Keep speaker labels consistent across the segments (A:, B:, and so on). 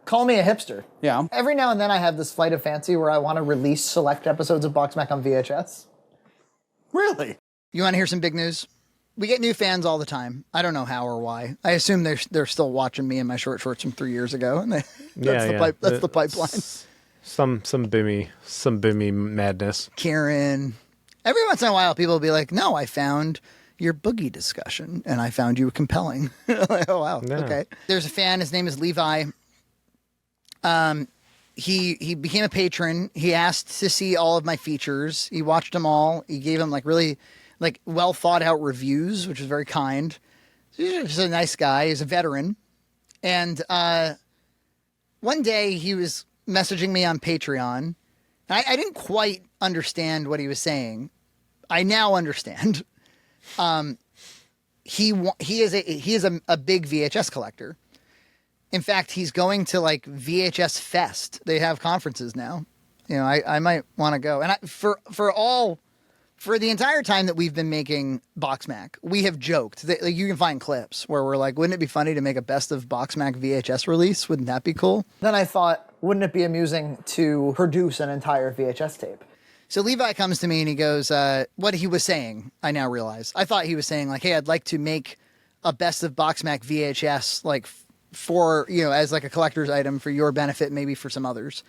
A: Call me a hipster.
B: Yeah.
A: Every now and then I have this flight of fancy where I want to release select episodes of BoxMac on VHS.
B: Really?
C: You want to hear some big news? We get new fans all the time. I don't know how or why. I assume they're still watching me in my short shorts from 3 years ago, and that's the pipeline.
D: Some bimmy madness.
C: Karen. Every once in a while, people will be like, "No, I found your boogie discussion, and I found you compelling." Like, oh wow,
D: Yeah.
C: okay. There's a fan. His name is Levi. He became a patron. He asked to see all of my features. He watched them all. He gave them really well thought out reviews, which was very kind. He's just a nice guy. He's a veteran. And one day he was messaging me on Patreon. I didn't quite understand what he was saying. I now understand. He is a big VHS collector. In fact, he's going to VHS Fest. They have conferences now. You know, I might want to go. And for the entire time that we've been making BoxMac, we have joked that you can find clips where we're like, wouldn't it be funny to make a best of BoxMac VHS release? Wouldn't that be cool?
A: Then I thought, wouldn't it be amusing to produce an entire VHS tape?
C: So Levi comes to me and he goes, what he was saying, I now realize. I thought he was saying hey, I'd like to make a best of BoxMac VHS for, as a collector's item for your benefit, maybe for some others.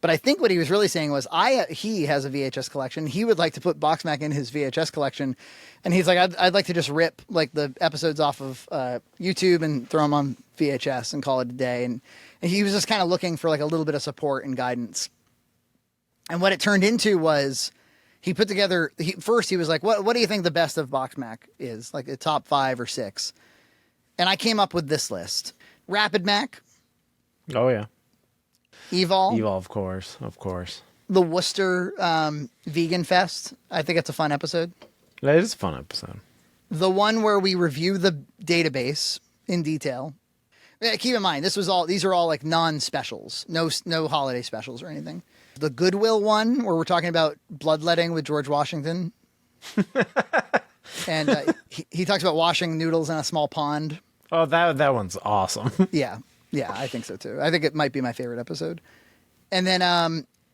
C: But I think what he was really saying was he has a VHS collection. He would like to put BoxMac in his VHS collection. And he's like, I'd like to just rip the episodes off of YouTube and throw them on VHS and call it a day. And he was just kind of looking for a little bit of support and guidance. And what it turned into was he put together, first he was like, what do you think the best of BoxMac is? Like the top 5 or 6. And I came up with this list. Rapid Mac.
D: Oh, yeah.
C: Evol,
D: of course.
C: The Worcester Vegan Fest. I think it's a fun episode.
D: That is a fun episode.
C: The one where we review the database in detail. Keep in mind, these are all non-specials. No holiday specials or anything. The Goodwill one where we're talking about bloodletting with George Washington. And he talks about washing noodles in a small pond.
D: Oh, that one's awesome.
C: Yeah, I think so too. I think it might be my favorite episode. And then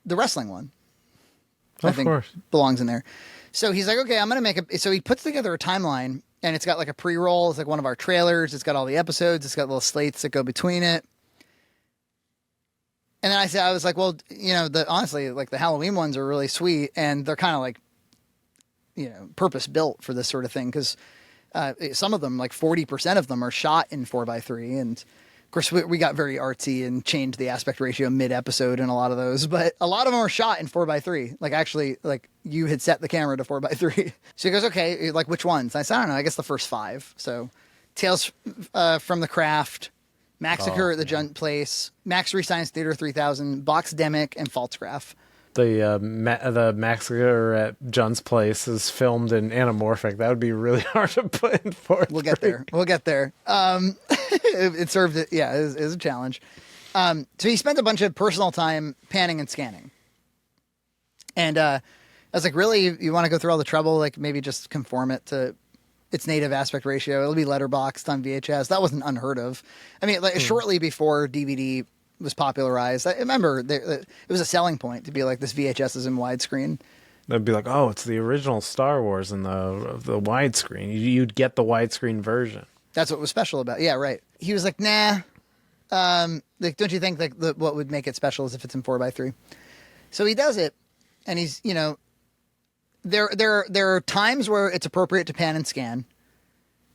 C: the wrestling one, I think belongs in there. So he's like, okay, I'm going to make so he puts together a timeline and it's got a pre-roll. It's one of our trailers. It's got all the episodes. It's got little slates that go between it. And then I was like, well, honestly, the Halloween ones are really sweet. And they're kind of purpose built for this sort of thing. Because some of them, 40% of them are shot in 4:3. And of course, we got very artsy and changed the aspect ratio mid-episode in a lot of those. But a lot of them are shot in 4:3. Actually, you had set the camera to 4:3. So he goes, okay, which ones? And I said, I don't know, I guess the first 5. So Tales from the Craft, Massacre at the Junt Place, Max Science Theater 3000, Boxdemic, and Falsgraph.
D: The Massacre at Junt's Place is filmed in anamorphic. That would be really hard to put in for.
C: We'll get there. It served it. Yeah, it was a challenge. So he spent a bunch of personal time panning and scanning. And I was like, really? You want to go through all the trouble? Maybe just conform it to its native aspect ratio. It'll be letterboxed on VHS. That wasn't unheard of. I mean, shortly before DVD was popularized, I remember it was a selling point to be this VHS is in widescreen.
D: They'd be like, oh, it's the original Star Wars in the widescreen. You'd get the widescreen version.
C: That's what was special about it. Yeah, right. He was like, nah. Don't you think what would make it special is if it's in 4:3? So he does it, and he's there are times where it's appropriate to pan and scan.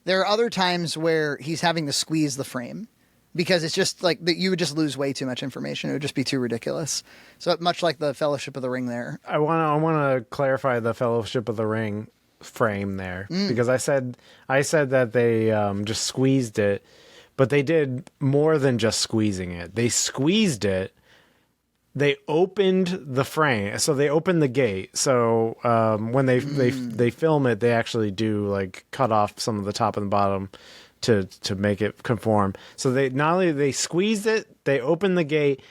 C: There are other times where he's having to squeeze the frame. Because it's just that you would just lose way too much information. It would just be too ridiculous. So much like the Fellowship of the Ring there.
D: I want to clarify the Fellowship of the Ring frame there because I said that they just squeezed it, but they did more than just squeezing it. They squeezed it. They opened the frame, so they opened the gate. So when they film it, they actually do cut off some of the top and the bottom. To make it conform. So they not only they squeezed it, they opened the gate,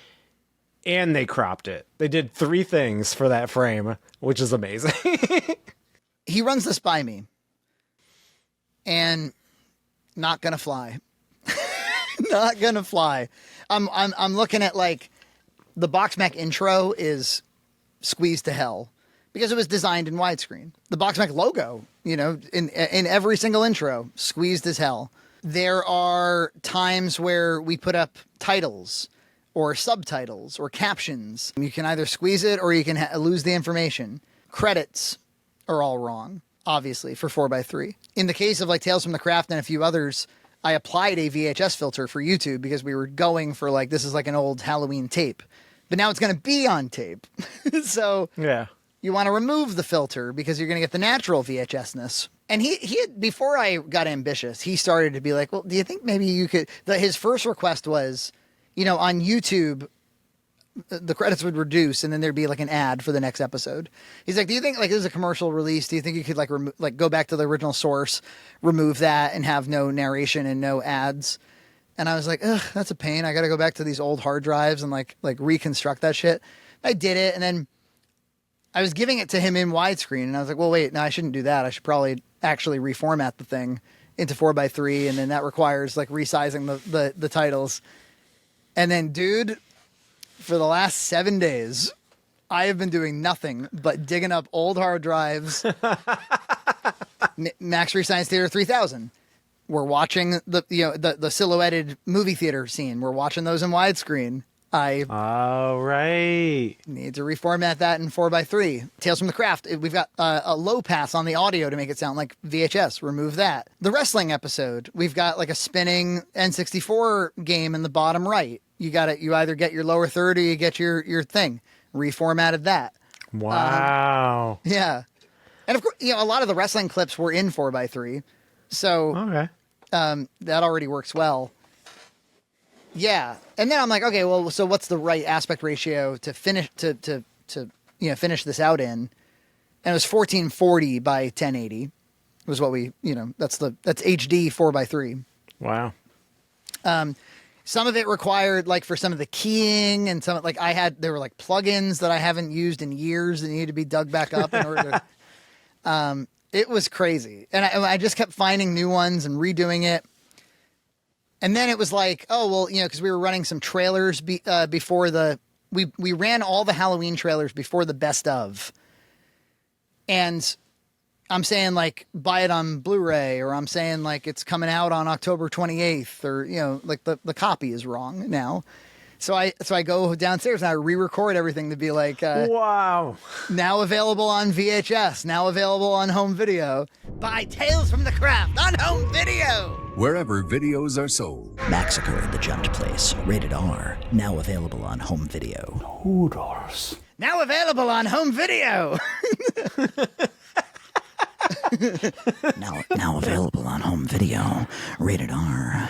D: and they cropped it. They did 3 things for that frame, which is amazing.
C: He runs this by me, and not gonna fly. not gonna fly. I'm looking at like the BoxMac intro is squeezed to hell because it was designed in widescreen. The BoxMac logo, you know, in every single intro, squeezed as hell. There are times where we put up titles or subtitles or captions. You can either squeeze it or you can lose the information. Credits are all wrong, obviously, for 4x3. In the case of like Tales from the Craft and a few others, I applied a VHS filter for YouTube because we were going for like, this is like an old Halloween tape. But now it's going to be on tape. So
D: Yeah.
C: you want to remove the filter because you're going to get the natural VHS-ness. And he had, before I got ambitious, he started to be like, well, do you think maybe you could, his first request was, you know, on YouTube, the credits would reduce and then there'd be like an ad for the next episode. He's like, do you think like this is a commercial release? Do you think you could like go back to the original source, remove that and have no narration and no ads? And I was like, ugh, that's a pain. I got to go back to these old hard drives and like reconstruct that shit. I did it. And then I was giving it to him in widescreen and I was like, well, wait, no, I shouldn't do that. I should probably actually reformat the thing into 4x3. And then that requires like resizing the titles. And then, dude, for the last 7 days, I have been doing nothing but digging up old hard drives. Max Free Science Theater 3000. We're watching the silhouetted movie theater scene. We're watching those in widescreen. I
D: All right.
C: need to reformat that in 4x3. Tales from the Craft. We've got a low pass on the audio to make it sound like VHS. Remove that. The wrestling episode. We've got like a spinning N64 game in the bottom right. You got it. You either get your lower third or you get your thing. Reformatted that.
D: Wow.
C: Yeah. And of course, you know, a lot of the wrestling clips were in 4x3. So
D: Okay.
C: that already works well. Yeah. And then I'm like, okay, well, so what's the right aspect ratio to finish finish this out in? And it was 1440 by 1080 was what we, that's HD 4x3.
D: Wow.
C: Some of it required like for some of the keying and some like there were like plugins that I haven't used in years that needed to be dug back up in order to, it was crazy. And I just kept finding new ones and redoing it. And then it was like, oh, well, because we were running some trailers before we ran all the Halloween trailers before the best of. And I'm saying like buy it on Blu-ray, or I'm saying like it's coming out on October 28th, or like the copy is wrong now. So I go downstairs and I re-record everything to be like,
D: Wow.
C: now available on VHS, now available on home video. Buy Tales from the Craft on home video.
B: Wherever videos are sold.
E: Massacre in the Jumped Place, rated R, now available on home video.
A: Hooters.
C: Now available on home video.
E: Now available on home video, rated R.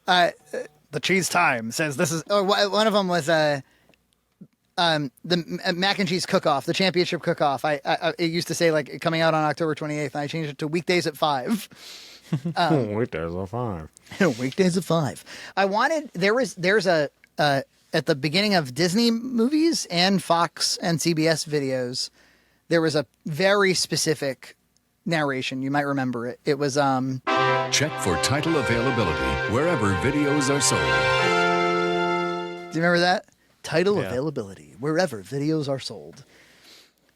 C: The Cheese Time says this is. Oh, one of them was the mac and cheese cook-off, the championship cook-off. It used to say like coming out on October 28th, and I changed it to weekdays at 5.
D: Weekdays at 5.
C: Weekdays at 5. I wanted there's a at the beginning of Disney movies and Fox and CBS videos, there was a very specific narration. You might remember it. It was
B: Check for title availability wherever videos are sold.
C: Do you remember that? Title
D: Yeah.
C: availability wherever videos are sold.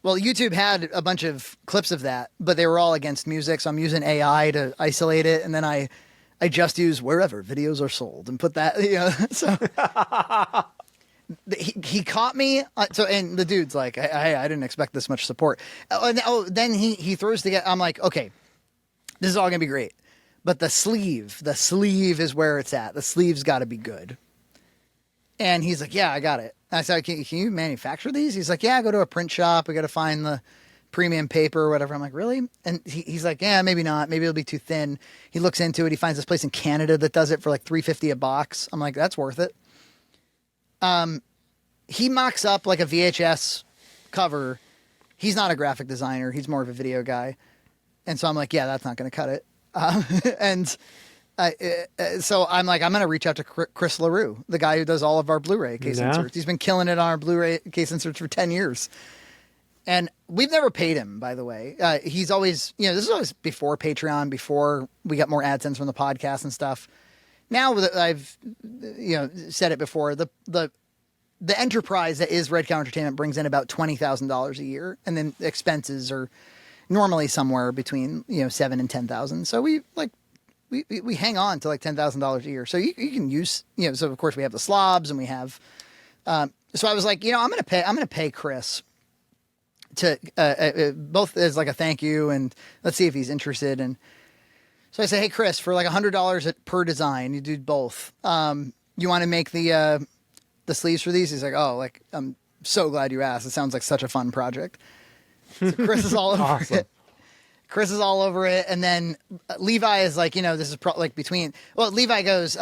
C: Well, YouTube had a bunch of clips of that, but they were all against music, so I'm using AI to isolate it, and then I just use wherever videos are sold and put that, so he caught me. And the dude's like, I didn't expect this much support. Then he throws together. I'm like, okay, this is all gonna be great, but the sleeve is where it's at. The sleeve's got to be good. And he's like, yeah, I got it. I said, can you manufacture these? He's like, yeah, I go to a print shop. We got to find the premium paper or whatever. I'm like, really? And he's like, yeah, maybe not. Maybe it'll be too thin. He looks into it. He finds this place in Canada that does it for like $3.50 a box. I'm like, that's worth it. He mocks up like a VHS cover. He's not a graphic designer. He's more of a video guy. And so I'm like, yeah, that's not going to cut it. So I'm like, I'm going to reach out to Chris LaRue, the guy who does all of our Blu-ray case inserts. He's been killing it on our Blu-ray case inserts for 10 years. And we've never paid him, by the way. He's always, this is always before Patreon, before we got more AdSense from the podcast and stuff. Now that I've, said it before, the enterprise that is Red Cow Entertainment brings in about $20,000 a year, and then expenses are normally somewhere between $7,000 and $10,000. So we hang on to like $10,000 a year. So you can use So of course we have the slobs, and we have. So I was like, I'm gonna pay Chris to both as like a thank you, and let's see if he's interested. And so I said, hey Chris, for like $100 per design, you do both. You want to make the sleeves for these? He's like, oh, like I'm so glad you asked. It sounds like such a fun project. So Chris is all over
D: Awesome.
C: it. Chris is all over it, and then Levi is like, this is Levi goes,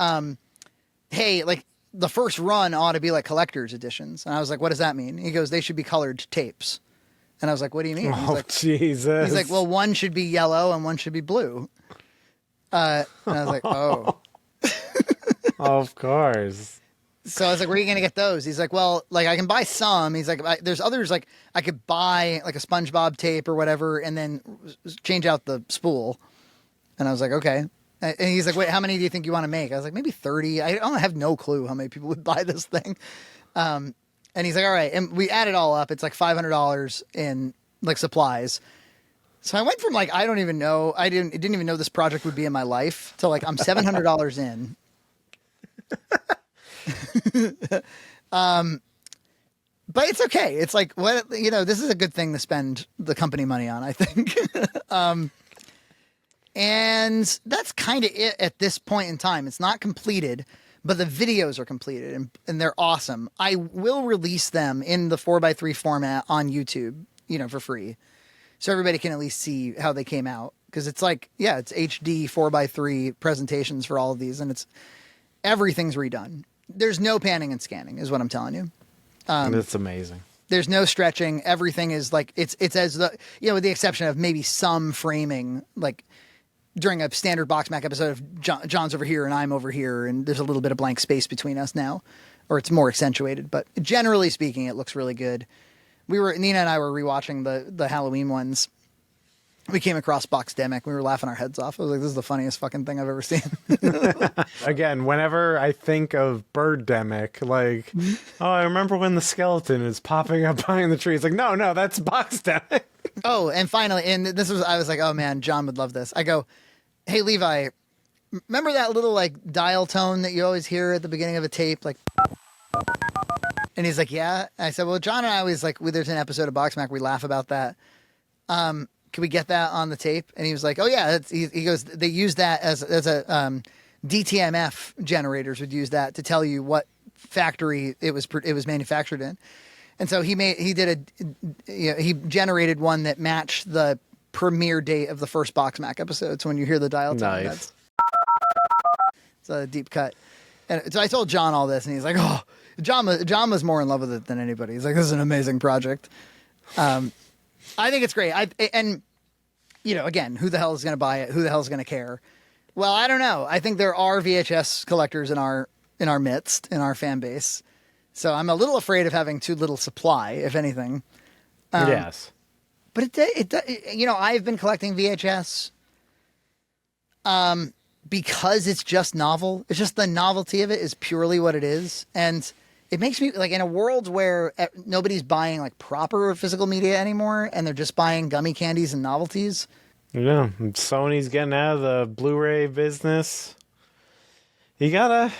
C: hey, like the first run ought to be like collector's editions, and I was like, what does that mean? He goes, they should be colored tapes. And I was like, what do you mean?
D: Jesus.
C: He's like, well, one should be yellow and one should be blue. And I was like, oh.
D: Of course.
C: So I was like, where are you going to get those? He's like, well, like I can buy some. He's like, there's others, like I could buy like a SpongeBob tape or whatever and then change out the spool. And I was like, okay. And he's like, wait, how many do you think you want to make? I was like, maybe 30. I don't have no clue how many people would buy this thing. And he's like, all right. And we add it all up. It's like $500 in like supplies. So I went from like, I don't even know. Didn't even know this project would be in my life to like, I'm $700 in. But it's okay. It's like, what, this is a good thing to spend the company money on, I think. And that's kind of it at this point in time. It's not completed, but the videos are completed and they're awesome. I will release them in the 4x3 format on YouTube, for free. So everybody can at least see how they came out. Cause it's like, it's HD 4x3 presentations for all of these, and everything's redone. There's no panning and scanning is what I'm telling you.
D: That's amazing.
C: There's no stretching. Everything is like, it's as with the exception of maybe some framing, like during a standard BoxMac episode of John's over here and I'm over here, and there's a little bit of blank space between us now, or it's more accentuated, but generally speaking, it looks really good. Nina and I were rewatching the Halloween ones. We came across Boxdemic. We were laughing our heads off. I was like, this is the funniest fucking thing I've ever seen.
D: Again, whenever I think of Birdemic, like, I remember when the skeleton is popping up behind the tree. It's like, no, that's Boxdemic.
C: Oh, and finally, I was like, oh man, John would love this. I go, hey Levi, remember that little like dial tone that you always hear at the beginning of a tape? Like, and he's like, yeah. I said, well, John and I always like, there's an episode of BoxMac, we laugh about that. Can we get that on the tape? And he was like, oh yeah. He goes, they use that as a, DTMF generators would use that to tell you what factory it was manufactured in. And so he generated one that matched the premiere date of the first BoxMac episode. So when you hear the dial tone,
D: nice.
C: It's a deep cut. And so I told John all this, and he's like, oh, John was more in love with it than anybody. He's like, this is an amazing project. I think it's great. And again, who the hell is going to buy it? Who the hell is going to care? Well, I don't know. I think there are VHS collectors in our midst, in our fan base. So I'm a little afraid of having too little supply, if anything.
D: Yes.
C: But I've been collecting VHS because it's just novel. It's just the novelty of it is purely what it is. And it makes me like, in a world where nobody's buying like proper physical media anymore, and they're just buying gummy candies and novelties.
D: Yeah, Sony's getting out of the Blu-ray business. You gotta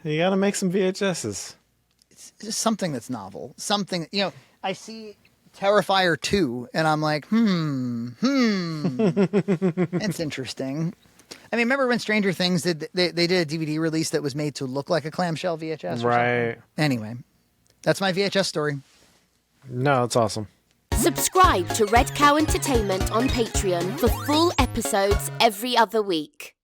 D: make some VHSs.
C: It's just something that's novel. Something, I see Terrifier 2 and I'm like, it's interesting. I mean, remember when Stranger Things they did a DVD release that was made to look like a clamshell VHS?
D: Right.
C: Anyway, that's my VHS story.
D: No, it's awesome.
F: Subscribe to Red Cow Entertainment on Patreon for full episodes every other week.